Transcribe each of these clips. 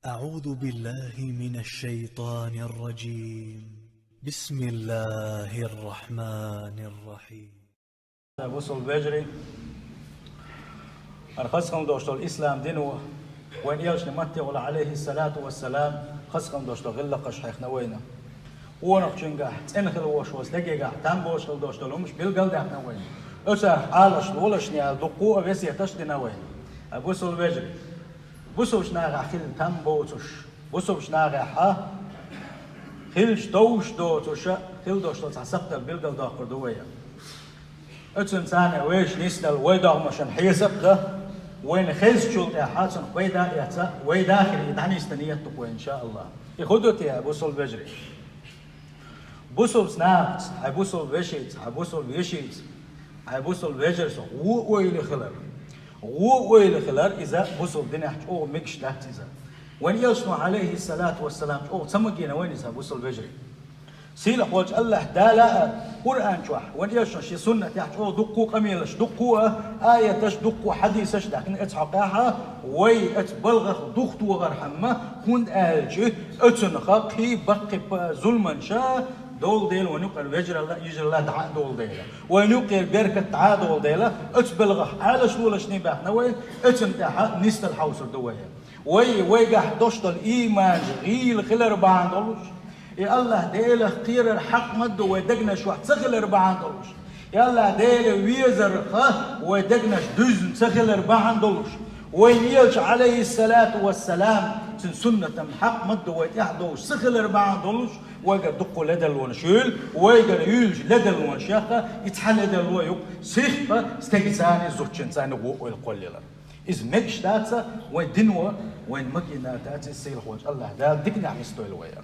أعوذ بالله من الشيطان الرجيم. بسم الله الرحمن الرحيم. Busul Bejri, خصهم دوشتو الإسلام دينو وين يلش نمتع عليه الصلاة والسلام خصهم دوشتو غلق شيخنا وينا ونقشنجا تنخل وشوس دقيقة تنبوش خل دوشتو لهمش بالقل دهنا وين أسر حالش ولش نيال دقوة بس يتشتنا وين بوسول بجري بوسول شناغا خل تنبوتش بوسول شناغا ها خلش دوش دوتش خل دوشتو تعسقت بالقل داخل دويا أتون ثاني ويش نسل ويدار مشان حيسبقه وين خلص شلت حاتن ويدا آخر يدعني استنيت تقوى إن شاء الله يخدوتي يا بوسول بجري بوسول سنابت هاي بوسول بيشيت هاي بوسول بيشيت هاي بوسول بيجرس ويل خلر إذا بوسول دنيا أو مكش تحت إذا وين يلشنو عليه الصلاة والسلام أو تمجينا وين إذا بوسول بجري سيلا قولش الله دالا قرآن شوح ونيش شي سنة تحت أو دقو قميلش دقو آية تش دقو حديثش لكن اتحقاها وي اتبلغ دختو وغرحمة هند آلجي اتنخا قي بقي ظلما شا دول ديل ونقل يجري الله يجري الله دعاء دول ديل ونقل بركة دعاء دول ديل اتبلغ علش ولش نباحنا وين اتنتاها نست الحوصر دوية وي قاح دوشت الإيمان غيل خلر بعض دولش يا الله ديله خير الحق مده ويدقنا شو تسخل 4 دولار يا الله ديله ويزر ويدقنا دزن تسخل 4 دولار ويلش عليه الصلاة والسلام سنة حق مده ويتحدو سخل 4 دولار ويقدر دقوا لدى الونشيل ويقدر يلج لدى الونشاخة يتحل لدى الويوك سيخة استجزاني زوجين ثاني هو القليلة إذا مكش تاتسا وين دنوة وين مكينا تاتسا السيل خوش الله دال دقنا عم يستوي الويا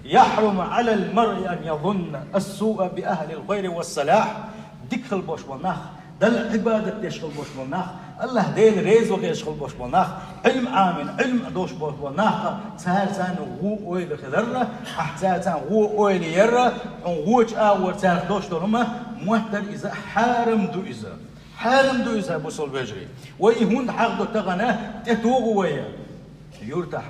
يحرم على المرء أن يظن السوء بأهل الخير والصلاح دخل بوش وناخ دل عبادة يشغل بوش وناخ الله ديل ريز وغير يشغل بوش وناخ علم آمن علم دوش بوش وناخ سالسان هو أويل خذرة أحسالسان هو أويل يرة ونغوش آور سال دوش دولما مهتر إذا حارم دو إذا بوصل بجري ويهون حق دو تغناه تتوغ ويا يرتاح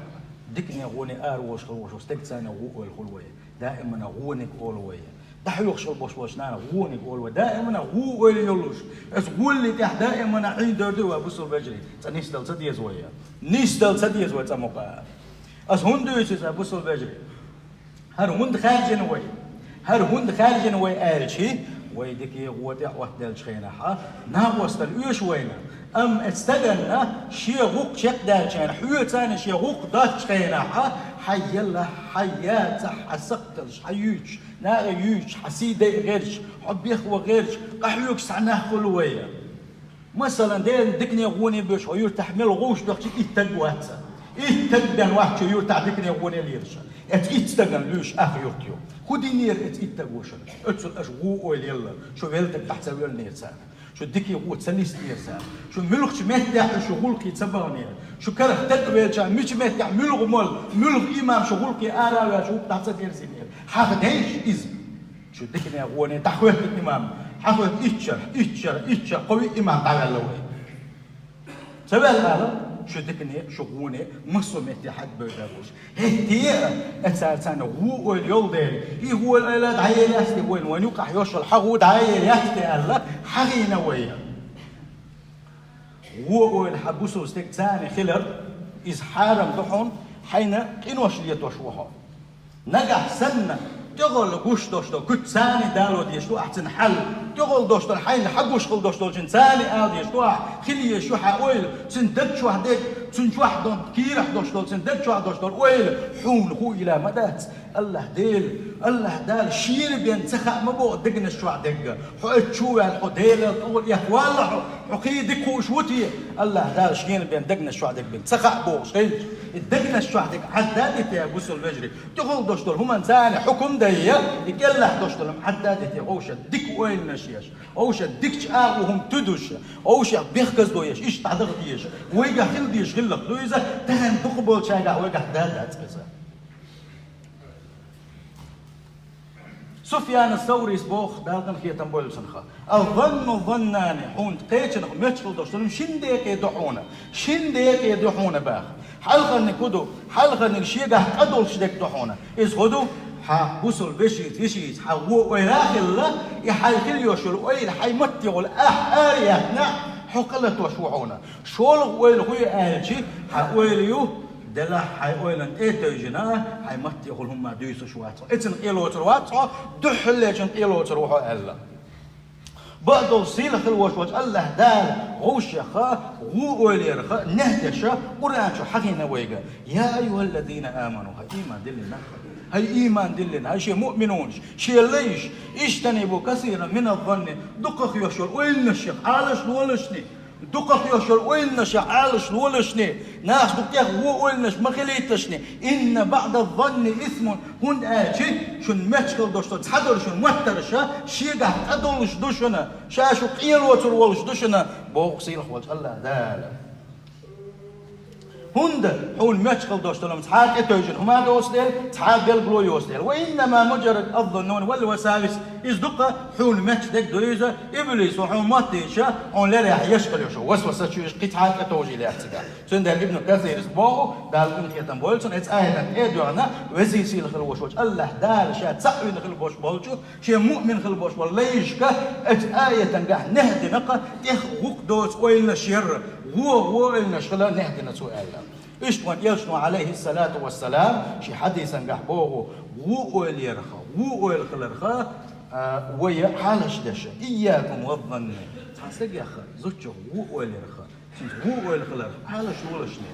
دكني غوني وش خلوش واستكتساني غو الخلوية دائما غوني قولوية تحيوخ شل بوش نانا غوني قولوية دائما غو اللي يلوش اس غولي تح دائما عين دردو ابوسل بجري تنيستل تديز ويا نيستل تديز ويا تموقع اس هندو يشيس ابوسل بجري هر هند خارجين وي آلشي ويدكي غوتي وحدل شخينها ناقوست الأيش وينا أم استدلنا شيء غوق شق دالشين حيو ثاني شيء غوق دات شخينها حي الله حيات حسقتلش حيوش ناغيوش حسيدي غيرش حبيخ وغيرش قحيوك سعناه خلوية مثلا دين دكني غوني بيش ويور تحمل غوش دوخش إتقواتها إتقدن واحد يور تعدكني غوني ليرشا إتقدن ليش أخيوكيو خدي نير إتقوشن أتصل أشغو يلا شو بيلتك تحت سويل نير سان شو دكي غو تسليس نير سان شو ملخش مهتح شغلك تسبر نير شو كره تدوي شان مش مهتح ملغ ملغ إمام شغلك آرا شو تحت نير سنير حاجة دايش إذن شو دكني غوني تحويل الإمام حاجة إتشر قوي إمام تعال لوي سبب هذا شو دكني شو غوني مصو متي حد بيداوش هي اتسالسان هو اليول دير هو الالاد عيل يحكي وين يوقع يوش الحقود عيل يحكي الله حقينا ويا هو الحبوسو ستيك ثاني خلر إذ حارم دحون حين قنوش ليتوشوها نجح سنة تقول قوش دوشتو كنت ثاني دالو ديشتو أحسن حل تقول دوشتو الحين حقوش قل دوشتو جن ثاني ديشتو خليه شو حويل سندت شو هديك سنشو حدون كيرح دوشتو سندت شو دوشتو ويل حون هو إلى مدات الله دال شير بين سخاء مبو دقنا شو دق حقت شو الحديل طول يهوالح حقيدك وشوتي الله دال شير بين دقنا شو دق بين سخاء بو شيء دقنا شو دق حدادتي يا بوسل بجري تقول دوشتو هم ثاني حكم ديا يكلح دوشتو لهم حدادتي اوش دك وين نشيش اوش دكش وهم تدوش اوش بيخكز دويش ايش تعضغطيش ويجا خلديش غلق دويزه تهن تقبل شاقع ويجا حدادات كذا سفيان الثوري سبوخ دالكن خي تنبول سنخا الظن ظناني حون تقيتش متشل دوشتو شن ديك يدحونا باخ حلقة كدو حلقة شيء قاعد أدول شدك تحونا إذ خدو ها بوصل بشيت ها هو ويراخل يحل يوشل ويل حي متيغل أريحنا حقلة وشوعونا شول ويل هو أرجي ها ويليو دلا حي ويلن تيجنا حي متيغل هم دويس شواتو إتن قيلو ترواتو دحليجن قيلو تروحو ألا بعض سيلة الوشوش الله دال غوشخا غو ويليرخا نهدشا ورانشو حقينا ويغا يا أيها الذين آمنوا هاي إيمان دلنا هاي إيمان دلنا هاي شيء مؤمنون شيء ليش اجتنبوا كثيرا من الظن دقق يشور وين الشيخ عالش نولشني دقق يشور وين الشيخ عالش نولشني ناس دقيق هو وينش ما خليتشني إن بعد الظن إثم هون آجي شن مشكل دوشتو تحضر شن مهترشا شيقه تدولش دوشنا شاشو قيل وترولش دوشنا بوغسيل خوش الله دالا هند حول مشكل دوشتو لما تحاك اتوجن هما دوستيل تحاك قلبلو يوستيل وإنما مجرد الظنون والوساوس إزدقة حول مشكل دويزة إبليس وحول ماتيشا on لا راح يشغل يشو وسوسة شو يشقي تحاك اتوجي لاحتقال سند ابن كثير اسبوعه دال ابن خيطان بولسون اتس آية ادعنا وزي سيل خلوش الله دال شا تسعوين خلوش بولشو شا مؤمن خلوش بول ليشكا ات آية تنقح نهدي نقا تخ وقدوس وإلنا شر هو إلنا شغلا نهدي نسوء إشتوان يشنو عليه الصلاة والسلام شي حديثا قحبوه هو إلي يرخا هو إلي خلرخا ويا حالش دشا إياكم والظن تحسك يا أخي زوجه هو إلي يرخا هو إلي خلرخا حالش ولشني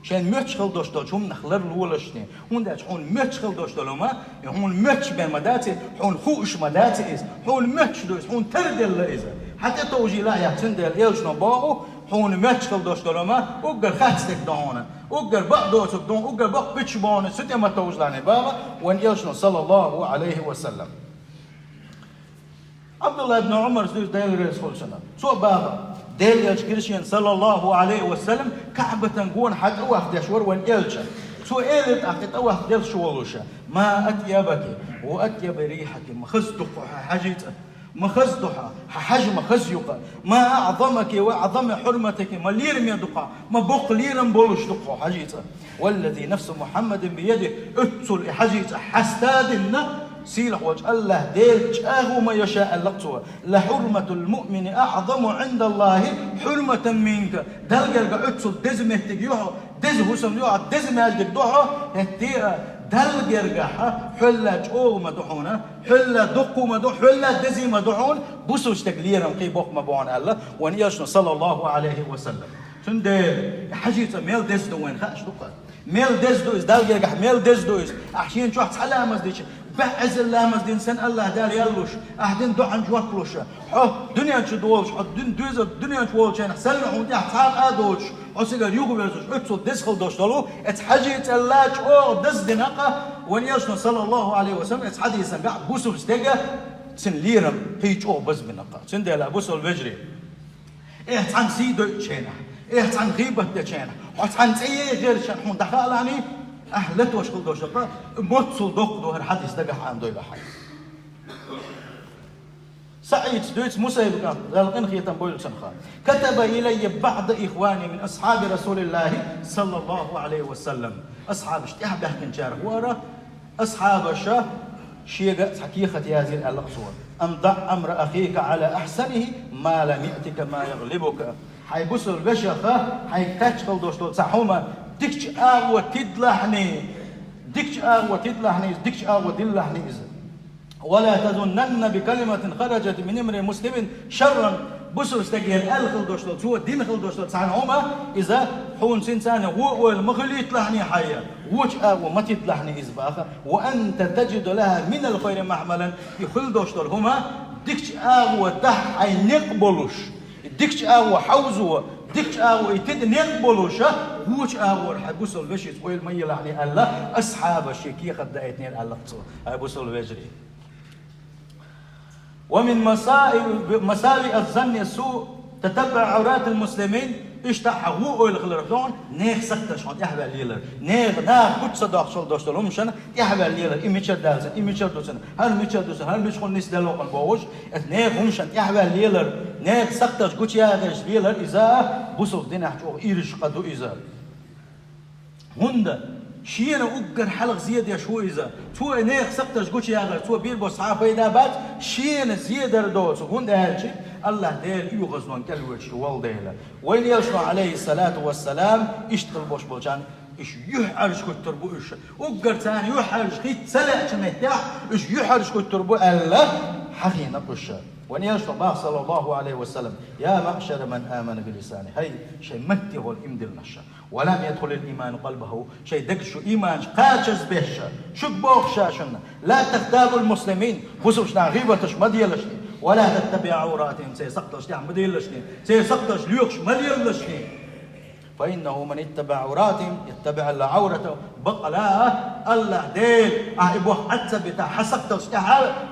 شان متش خل دوشتول شوم نخلر الولشني هون داش هون متش خل دوشتول ما هون متش بين مداتي هون خوش مداتي إز هون متش دوش هون تردل إذا حتى توجي لا يحتندل يلشنو باو هون متش خل دوشتول ما أقدر خاتك دهونه أقدر بق دوتك دون أقدر بق بتش بونه ستة ما توجلاني بابا وين يلشنو صلى الله عليه وسلم عبد الله بن عمر زوج دايل رسول سنة سو بابا ديل يلش كريشين صلى الله عليه وسلم كعبة تنقون حد أوه دشور وين يلشن سو إيلت أخذت أوه ديل شولوشة ما أطيبك وأطيب ريحك مخزدق حاجيت مخزدها حجم خزيق ما أعظمك وأعظم حرمتك ما ليرم يدقى ما بق ليرم بولش دقى حاجيت والذي نفس محمد بيده اتل حاجيت حستادنا سيلح وجه الله ديل جاهو ما يشاء اللقطوة لحرمة المؤمن أعظم عند الله حرمة منك دلقل اتل دزمه تجيوه دزه سميوه دزمه تجدوه هتيه دلقل حلا جوه مدحونه حلا دقو مدح حلا دزي مدحون بوسوش تقليرا قيبوق مبعون الله وان يشنو صلى الله عليه وسلم تندل حاجة ميل دزدو وين خاش دقا ميل دزدو إز دلقل ميل دزدو إز أحيان شو حتحلا مزديش بعز الله مزدين سن الله دار يلوش أحدين دعن جوكلوش دنيا شو دولش دنيا شو ولش أنا سلم ودي حتحال أدوش أصيغ يوغو بيرزوش أتصل دسخل دوش دلو اتحاجة الله شو دز دناقة وان يشنو صلى الله عليه وسلم اتحادي سنقع بوسو ستيقة سن ليرم هيج بس بناقة سن ديلا بوسو الفجري تحان سيدو تشينا تحان غيبة تشينا وتحان تأيي غير شنحون دخالاني أهلت وشغل دوش دقا موتصل دوق دو هالحديث دقا حان دوي بحي سعيد دويت موسى يبقى غلقين خيطان بويل سنخان كتب إلي بعض إخواني من أصحاب رسول الله صلى الله عليه وسلم أصحاب اشتيح بحكين شارك ورا أصحاب الشاه شيء حقيقة هذه الأقصوى أن ضع أمر أخيك على أحسنه ما لم يأتك ما يغلبك حي بسر بشخة حي تشغل دوشتو صحوما ديكش آغوة تدلحني ديكش آغوة تدلحني ديكش آغوة تدلحني ولا تظنن بكلمة خرجت من امرئ مسلم شرا بسر استجيل الخل دوشتو سوى دين خل دوشتو صحوما إذا حون سنسان هو المخلي تلحني حيا وش آغوة ما تدلحني إزباخة وأنت تجد لها من الخير محملا يخل دوشتو هما ديكش آغوة دح أي نقبلوش ديكش آغوة حوزوة ديكش آغوة يتد نقبلوش وش آغوة حبوسل بشي سويل ما يلحني الله أصحاب الشيكية قد دايتني الألقصة حبوسل بجري ومن مساوئ الظن السوء تتبع عورات المسلمين اشتاح هو الخلرفون نيخ سكتش هون يحبل ليلر نيخ كنت صدق شل دوشتلهم شنا يحبل ليلر إميشر دالسن إميشر دوسن هل ميشر دوسن هل مش خون نس دلوقن بوش نيخ هم شن يحبل ليلر نيخ سكتش كنت ياغش ليلر إذا بوسوق دين أحجوه إيرش قدو إذا هندا شينا أجر حلق زيادة شوي إذا تو نيخ سقطش قوش يا غير تو بير بس عارف إذا بات شينا زيادة ردوس هندا هالشي الله ديل يغزون كلوش والديلا وين يشرع عليه الصلاة والسلام اشتغل بوش بوشان إيش يحرج كتر بو إيش أجر ثاني يحرج خيت سلع شمتاع إيش يحرج كتر بو الله حقينا بوش وأن يشرع الله صلى الله عليه وسلم يا معشر من آمن بلسانه هاي شيء مته الإمد النشا ولم يدخل الإيمان قلبه شيء دقشو إيمان قاچز بهشا شك بوخ شاشنا لا تغتابوا المسلمين خصوصا غيبتش مديلشني ولا تتبع عوراتهم سيسقطش مديلشني سيسقطش ليوخش مديلشني فإنه من اتبع عوراتهم يتبع الله عورته بقى لا الله ديل أحبه حتى بتاع حسقطش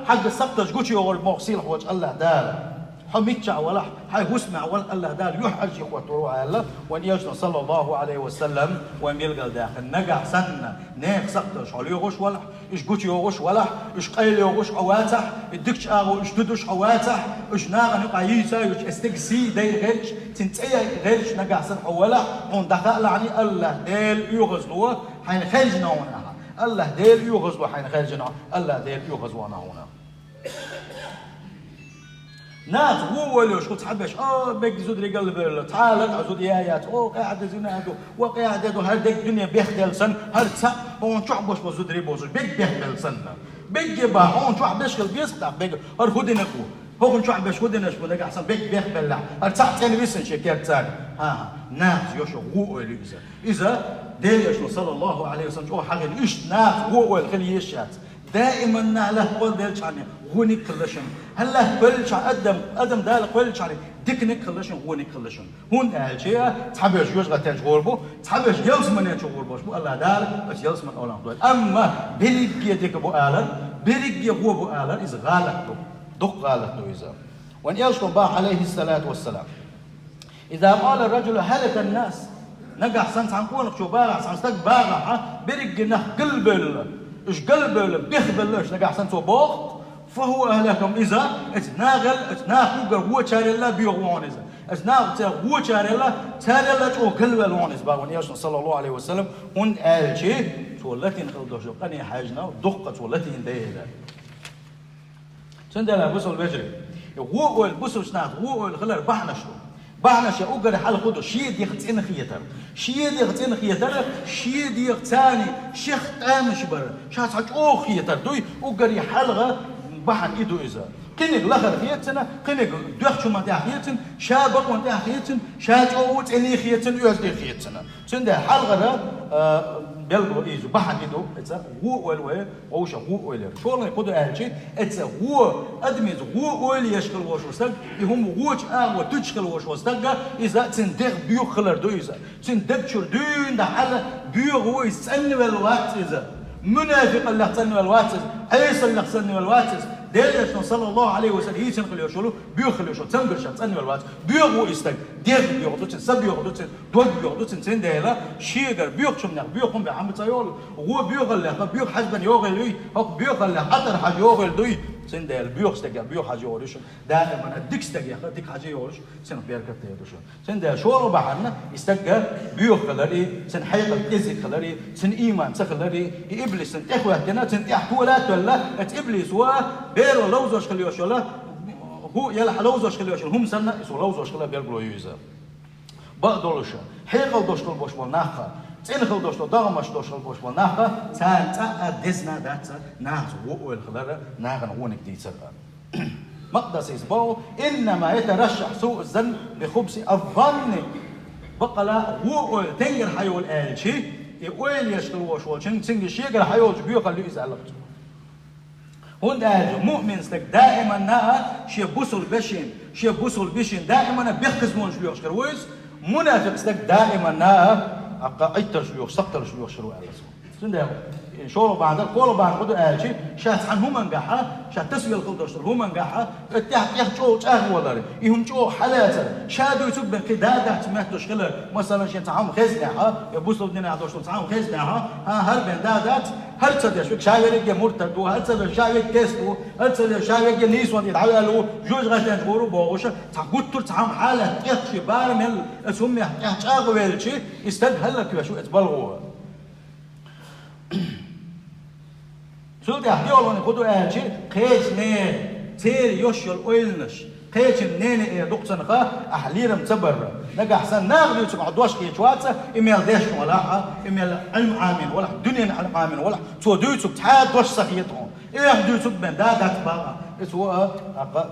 حق سقطش قوشي والمغسيل وجه الله دار حميتشع ولا هاي واسمع ولا الله دال يحرج يخوتوا الله وان يجنا صلى الله عليه وسلم وان يلقى داخل نجح سنة نيخ سقطش عليه غش ولا إيش قوتي غش ولا إيش قيل غش عواتح الدكش أغو إيش تدش عواتح إيش ناقة نقايسة إيش استقسي داي غيرش تنتأي غيرش نجح سن ولا on دخل عني الله دال يغزوا حين خرجنا هنا الله دال يغزوا حين خرجنا الله دال يغزوا هنا ناس هو اللي شو تحبش بيك زود رجال تعال عزود آيات قاعد زنادو وقاعد هذا هردك الدنيا بيختل سن هرتسا هون شو عبوش بزود ريبوش بيك بيختل سن بيك با هون شو عبش بيسقط بيك هرخدينكو هون شو عبش خدينش بدك أحسن بيك بيختل لا هرتسا ثاني بيسن شكل ثاني ناس يشو هو اللي إذا ديل صلى الله عليه وسلم شو حاجة إيش ناس هو اللي يشات دائما نعله قول ديلش عني هوني كلشن هلا كلش ادم دال كلش عني ديكني كلشن هوني كلشن هون الشيء تحبش يوز غتاج غوربو تحبش يلز من يتش غوربو الله دال اش يلز من اولان دول اما بيريك ديك بو آلن بيريك هو بو آلن از غالطو دق غالطو اذا وان يلشن با عليه الصلاه والسلام اذا قال الرجل هلك الناس نجح سنت عن كونك شو باغ سنتك باغ بيريك نه قلب إيش قلب بيخبل ليش نجح سنتو بوخت فهو أهلكم إذا اتناغل اتناغل هو شاري الله بيغوان إذا اتناغل هو شاري الله جو قلب الوان إذا باغون ياشن صلى الله عليه وسلم هن آلشي تولتين خلدوش قني حاجنا دقة تولتين ديلا سندلا بسول بجري هو البسول شنات هو الخلر بحنشو بعناش أوجر حال خدو شيء يختين خيتر شيء يختين خيتر شيء يختاني شيخ تامش بر شاس حج أو خيتر دوي أوجر حلقة بحن إيدو إذا كنيك لخر خيتنا كنيك دوخ شو ما تحيتن شابك ما تحيتن شاج أوت إني خيتن يوزدي خيتنا سند حلقة بيلقوا إيزو بحن إيدو إذا هو والوي أوش هو ويلر شو الله يقدر أهلشي إذا هو أدميز هو ويل يشكل وش وستق يهم ووش وتشكل وش وستق إذا تندق بيو خلر دو إذا تندق شر دين ده حلا بيو هو يسني بالوقت إذا منافق اللي تسني بالوقت عيسى اللي تسني بالوقت ديرش صلى الله عليه وسلم يسن خليه شلو بيو خليه شو تنبرش تسني بالوقت بيو هو يستق دير بيو دوتن سبيو دوتن دوغ بيو دوتن سندلا شيغر بيو شمنا بيو قم بعم تيول هو بيو غلا بيو حجبن يوغلي هو بيو غلا حتى حاجه يوغل دوي سندل بيو استق بيو حاجه يورش دائما اديك استق اديك حاجه يورش سن بيركت يدوش سندل شو بحنا يستق بيو خلري سن حيق ازي خلري سن ايمان سخلري ابليس سن اخواتنا سن احولات ولا ابليس و بيرو لوزوش خليو شلا هو يلا لوزوش خليو شلا هم سنه يسو لوزوش خلا بيرغلو يوزا بقدولش حيق دوشتول بوش وناخا تنخل دوشتول دغمش دوشتول بوش وناخا تا دزنا دات ناس وقول خلره ناغن هونك دي سرقه مقدس يسبو انما يترشح سوء الظن بخبث الظن بقى لا هو تنجر حيول الشي يقول يشتل وشول شن تنجر شيغر حيول بيو خليه يزعلقته هون مؤمن استك دائما نا شي بوصل بشين دائما بيخزمون شلوخ شكرويس منافق استك دائما نا اقايتر شلوخ سقتر شلوخ شرو على سن شورو بعد قولوا بعد خدوا شيء شات عن هم نجحها شات تسوي الخلدوش هم نجحها اتيح شو تاه ولا يهم شو حالات شادو يسوق بقدادة تمهتوش خلر مثلا شيء تعام خزنها يبوسوا بدنا عدوش تعام خزنها هل بندادات هل تصدق شو شايفك يا مرتد وهل تصدق شايفك كسبو هل تصدق شايفك نيس وانت تعالوا جوج غشان تقولوا بوش تقول تعام حالة يخشي بارمل اسمه يحتاج شيء يستد هلك شو اتبلغوا سلطة يحكيولون خدو أهلشي قيش نين تير يوشل أويلنش قيش نين إيه دقصنخا أحليرم تبر نجا أحسن ناغلي يتسق عدواش كيشواتسا إميال ديش ولا إميال علم عامين ولا دنيا علم عامين ولا تو دويتسق تحاد دوش سخيتهم إيه دويتسق بين دادات باقا إسوا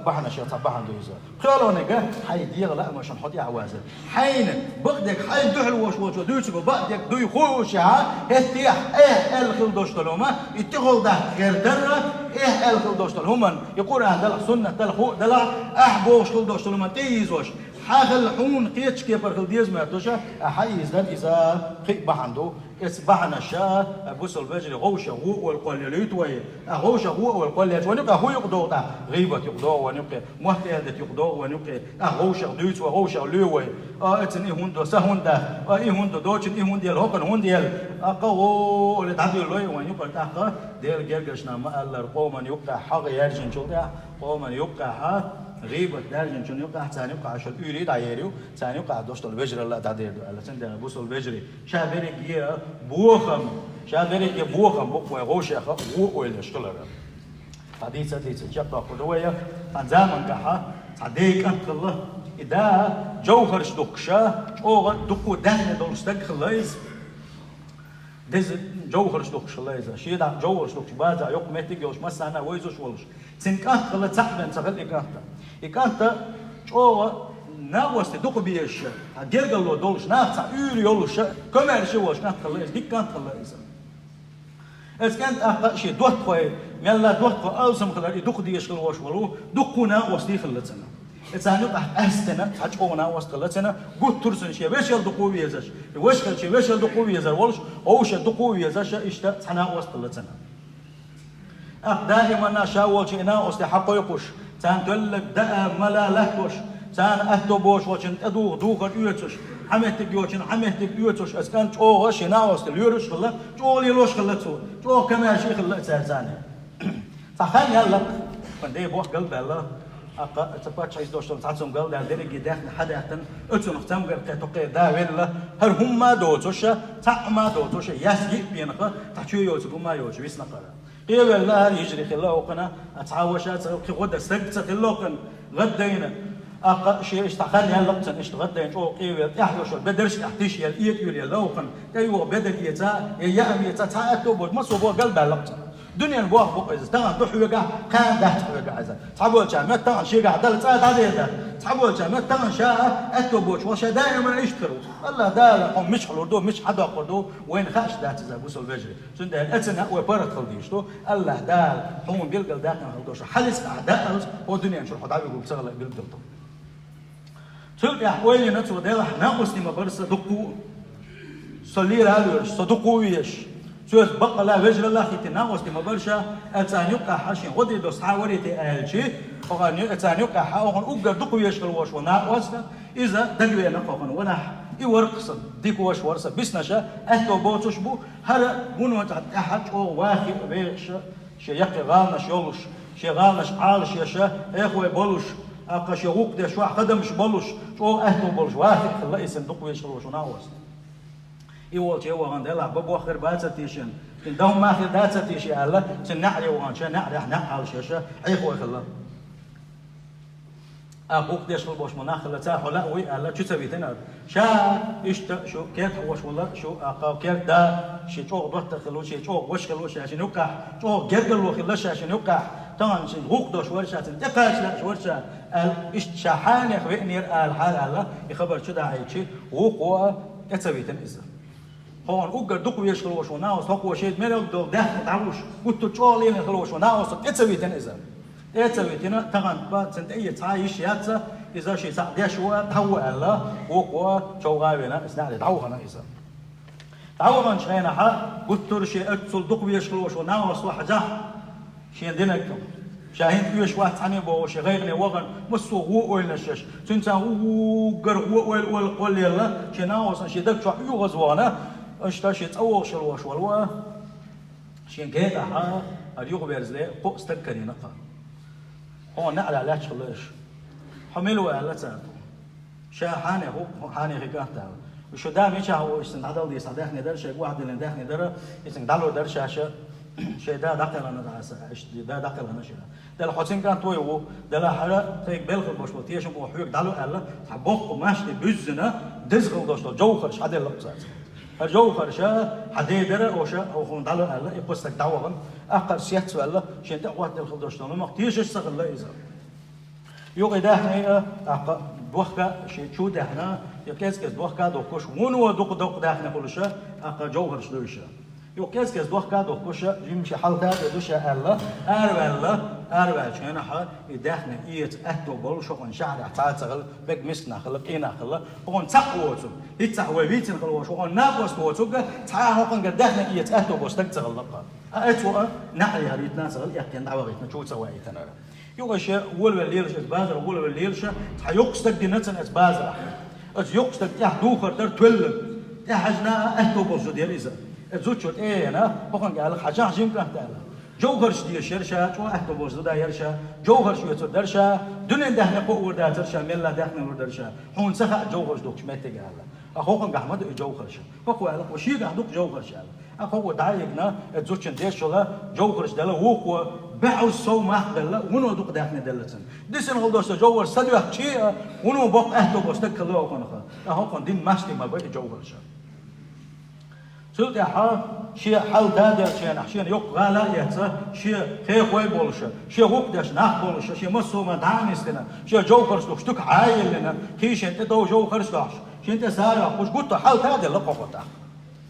بحنا شيء طبعا دويزا قالوا نجا حي دير لا مش نحطي عوازل حين بقدك حي دحل وش دويتسق بقدك دوي خوشها هتيح إيه الخل دوش تلوما يتغل ده غير درة إيه الخل دوش تلوما يقول هذا سنة تلخو دلع أحبوش خل دوش تلوما تيزوش حاخل حون قيتش كيبر خل ديز ما توشة حيز ده إذا قيب بحندو إسبحنا شاء بوصل بجري غوشة هو والقليليت وين غوشة هو والقليليت ونبقى هو يقدر ده غيبة يقدر ونبقى مهتدة يقدر ونبقى غوشة دويت وغوشة لوي اتني هوندو سهوندا هوندو دوتشن هوندي الهوكن هوندي أقوى لتعدي لوي ونبقى تأخر دير جرجشنا ما الله قوما يبقى حق يرجن شوكا قوما يبقى غيبة دارجن شنو يقع ثاني يقع عشان يريد عيريو ثاني يقع دوست البجري الله تعدير الله سند بوس البجري شابرك يه بوخم شابرك يه بوخم بقوى غوشة خا هو اللي اشتغل حديث جبت قدوية عن زمن كحا تعديك أنت الله إذا جوهر شدقشة أو دقو دهن دول استقليز دز جوهر شدقش الله إذا شيء ده جوهر شدقش بعد يوم متى جوش مثلا أنا ويزوش ولش سنكات خلت سحبن سخل إكانتا أو ناوست دقو بيش هجرجلو دولش ناس يوري يولش كمان شيء وش ناس خلص ديك كانت خلص إذا كانت أحد شيء دوت خوي ملا دوت خو ألسم خلص دقو ديش خلوش ولو دقونا وستي خلصنا إذا نبقى أستنا حجونا وستخلصنا قط ترسن شيء وش يلدقو بيزش وش كل شيء وش يلدقو بيزر ولش أوش يلدقو بيزش إشتا سنا وستخلصنا دائما نشاول شيء نا وستحقق يقش سان تقولك دا ملا لهوش سان أتوبوش وشن أدو دوغر يوتش حمتك يوتشن حمتك يوتش أسكان جو غش ناوست اليورش خلا جو ليلوش خلتو جو كمان شيء خلت سرزانة فخان يلا فندي بوح قلب الله أقا تبقى شيء دوشتون تعصم قلب ده دري جداه حدا يحتن أتون ختم غير تتوقع دا ولا هل هم ما دوتوش تعما دوتوش يسجي بينك تحشو يوتكم ما يوتش بيسنا قرا قيل الله يجري خلاه وقنا أتعاوشات غدا سكت خلاقن غدينا أق شيء اشتغل يلقطن اشتغدين شو قيل يحلوش بدرش احتيش يلقيت يلقون أيوة بدر يتا يأم يتا تعاتو بود ما صوبه قلب لقطن دنيا البواه بقى إذا تغن تحوي قا كان ده تحوي قا إذا تعبوا جامع تغن شيء قاعد دل تعال هذا تعبوا جامع تغن شاء أتوبوش وشا دائما يشتروا الله دار قوم مش حلودو مش حدا قردو وين خاش ده تزابوس البجري سند الأتنا وبرد خلديشتو الله دار هم بيلقى ده كان خلدوش حلس أعداء هو دنيا شو حدا بيقول سغلا بيلقى تلقى أحوالي نتو ده ناقص لما برس دقو صلير هالوش صدقو ويش سوز بقى لا وجه الله خيت ناقص لما برشا أتانيق حاشين غدي دوس حاوري تأهلشي أغني أتانيق حاوغن أوجر دقو ويش الوش وناقص إذا دقوا نقفن ونح يورقص ديك وش ورسة بسنشة أهتو بوتش بو هذا بنو أحد أو واخي بيش شيء يقي غالنش يولش شيء غالنش عالش يشة إخوة بولش أقش يوق ده شو خدمش بولش شو أهتو بولش واخي خلا اسم دقو ويش الوش وناقص يقول شيء وعند الله بابو آخر باتستيشن إن دهم آخر باتستيشن الله سنعلي وعند شيء نعلي نعل شيء إخوة خلا أقوق ديش البوش مناخ لا تاحو لا وي الله شو تبي تنا شا إيش شو كيف وش والله شو أقاو كيف دا شيء شو ضغط خلو شيء شو وش خلو شيء عشان يوقع شو جرجل وخلش عشان يوقع طبعا شيء غوق دوش ورشة تقاش لا ورشة إيش شحان يخبئني الحال الله يخبر شو ده عيشي غوق كتبي تنزل هون أوجر دقوا يشغلوش وناوس هو شيء مرق دول ده تعوش قلت تشالين يخلوش وناوس كتبي تنزل تنا تغن بعد سنت أي تعيش ياتsa إذا شيء صعد يشوا تهوى الله وقوا شو غايبنا إسناد تعوهنا إذا تعوهن شينا حا قلت شيء أتصل دقوا يشغلوش وناوس وحجة شيء دينكم شاهين فيش واحد عني بوش غيرني وغن مسوا هو ولا شش سنت هو جر هو ولا يلا شيء ناوس شيء دك شو يغزوانا اشتاشيت أول شلوش والوا شين جيت حا اليوم بيرزلي قو استكري نقا هو نقل على شلوش حملوا على تاعو شا حاني هو حاني هيكاتا وشو دام يشا هو يسند عدل دي صدق ندر شيء واحد اللي ندخ ندر يسند دلو در شاشة شيء ده داخل أنا ده داخل أنا شيء ده الحسين كان توي هو ده لا حاجة تيجي بالخ باش بتيجي شو بوحيك دلو ألا حبوق وماشي بيزنا دزغل دوشتو جوخرش هذا اللي بصير الجوخرش حديدر أو شا أو خون دلو ألا يبصك دعوهم أقل سيات ولا شيء ده وقت الخل دوشتو ما تيجي شغل لا إذا يوقي ده هنا أق دوخك شيء شو ده هنا يكيس كيس دوخك دوكش ونو دوق ده هنا كل شيء أق جوخرش دوشة يوكيس كيس دوخك دوكش يمشي حالته دوشة ألا أربعة شيء حال يدخن إيت أهتو بول شو كان شعر احتاج شغل بق مسنا خلق إينا خلق وكان تقوته يتسوي بيتين خلق شو كان ناقص توتوجا تعاه كان قدخن إيت أهتو بوستك تغلق أتوا نعلي هذه الناس غل يحكي دعوة شو تسوي تنا يوغش ولا ليلش بازر ولا ليلش حيقصدك دينتنا بازر يقصدك يحدوخر در تولد يحجنا أهتو بوزو ديال إذا زوجت إيه أنا بكون قال حاجة عجيب كان تعالى جوهر شدي شرشة شو أهتو بوزو دا يرشة جوهر شو يصير درشة دنيا دهنا قوة دا ترشة ملا دهنا ودرشة هون سخاء جوهر دوك شمت قال أخوكم قحمد جوهر شة فكوا قال وشي قحدوك جوهر شة أخوه دايقنا زوجت ديش شلا جوهر شدلا وقوا بعوا الصوم أخدلا ونو دوك دهنا دلتن ديسن غل دوست جوهر صدق شيء ونو بق أهتو بوستك كله وكنخا أخوكم دين ماشتي ما بقى جوهر شة سلت يا حال شيء حال دادر شيء نحشين يق غلا يهته شيء خير خوي بولشه شيء وقدش نح بولشه شيء مسو ما دعمس لنا شيء جوهر شتوك عايل لنا كيش أنت دو جوهر شتاش شيء أنت سارع وش قلت حال دادر لقفته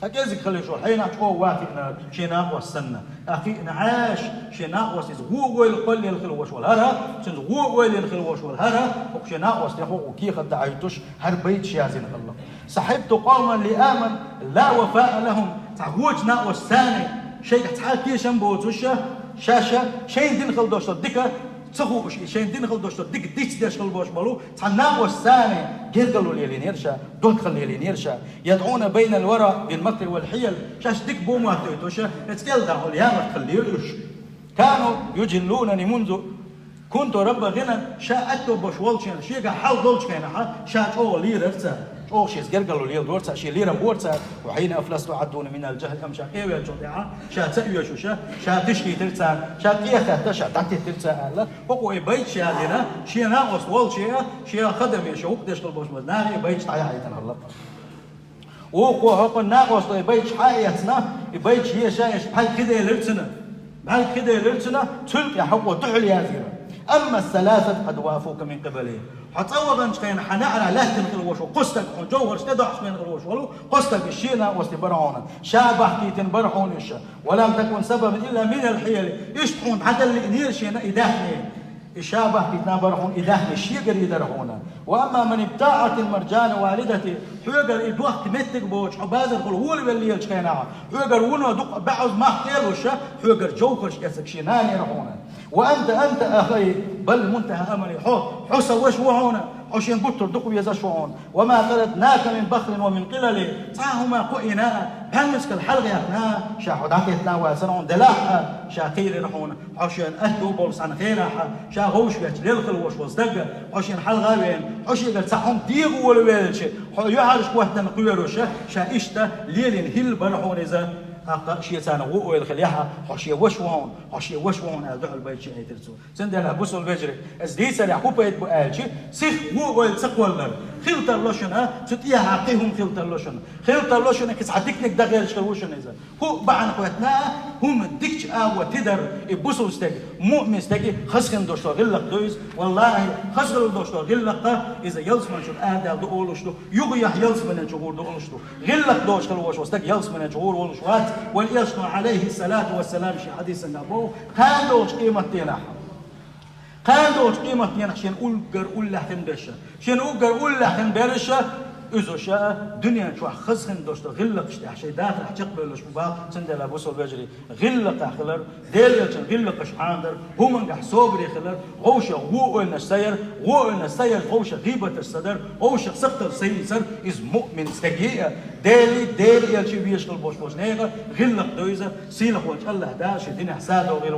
هكذا خلي شو حين أشوف واقفنا شيء ناقص سنة أخي نعاش شيء ناقص هو القل الخلوش والهرة سنز هو الخلوش والهرة وشيء ناقص يحوق كي خد عيتوش هر بيت شيازين الله صحبت قوما لآمن لا وفاء لهم تعوج ناقص ثاني شيء تحال كي شنبوتوش شاشة شيء دين خلدوش ديكا تخو شيء دين خلدوش ديك ديش ديش خلبوش بالو تناقص ثاني جرقلوا لي نيرشا دخل لي نيرشا يدعون بين الورى بالمكر والحيل شاش ديك بوما توشا اتكل دعوا لي ما تخليوش كانوا يجلونني منذ كنت رب غنى شاءت بشولشين شيء حال دولش كان شاء او لي رفتا او شيء جرقلوا لي دورتا شيء لي ربورتا وحين افلست عدون من الجهل ام شاء ايوه جودعه شاء تأيو شوشا شاء تشكي ترتا شاء تيخه شاء تحت ترتا لا بقوا بيت شاء لنا شيء ناقص وول شيء خدم يشوق دش البوش مدناري بيت حياتنا الله وقوا هو ناقص بيت حياتنا بيت هي شايش بحال كده لرتنا بحال كده لرتنا تلقى حقوق تحل يا زيرا أما الثلاثة قد وافوك من قبلهم حتصور كان حنعرى لا تنقل وشو قصتك جوهر استدعش من الوش ولو قصتك الشينا واستبرعونا شابه كي تنبرحون الشا ولم تكن سببا إلا من الحيل يشتحون حتى اللي نير شينا إداهني الشابه كي تنبرحون إداهني الشيقر يدرحونا وأما من ابتاعت المرجان والدتي حيقر إدوح تمتك بوش حبازر قل هو اللي يلشكينا حيقر ونو دق بعض ما احتير وشا حيقر جوهر شكسك شيناني رحونا وأنت أخي بل منتهى أملي حس وشوعونا عشان قلت دقوا يزشوعون وما قردناك من بخل ومن قلل تعهما قئنا بهمسك الحلقة يقنا شاحد عكيتنا واسنون دلاحة شاقير رحونا عشان أهدو بولس عن خيرها شاغوش بيت للخل وش وصدق عشان حلقة وين عشان قلت ساحهم ديغوا ولا ويلش يحرش وحدة نقيروش شايشتا ليلين هل برحون إذا شيء ثاني هو الخليحة حشي وشوان أدعو البيت شيء يترسو سندنا بوسول بجري أزدي سريع كوبايت بقالشي سيخ هو التقوى خلط اللوشن ستيها عقيهم خلط اللوشن كيس عديكنك ده غير شلوشن إذا هو بعن قوتنا هم ديكش وتدر بوسول استاج مؤمن استاج خسخن دوشتو غلق دويز والله خسخن دوشتو غلق إذا يلسمن شو أهدا دقولشتو يغيح يلسمن الجهور دقولشتو غلق دوش خلوش واستاج يلسمن الجهور والشوات والإرشد عليه الصلاة والسلام في حديث النبوة كان دوش قيمة تيناح كان دوش قيمة تيناح شين أقول لحن برشة شين أقول لحن برشة إذا شاء دنيا شو خزخن دوش غلق شتاح شيء داخل حقبل الشباب سند لابوس البجري غلق أخلر ديل غلق شحاندر هم من صوبري خلر غوشة هو النسير غوشة غيبة الصدر غوشة سقط السيسر إز مؤمن استجيء ديلي يلشي بيشغل بوش نيغا غلق دويزة سيلخ وجه الله داش الدنيا حساده وغيره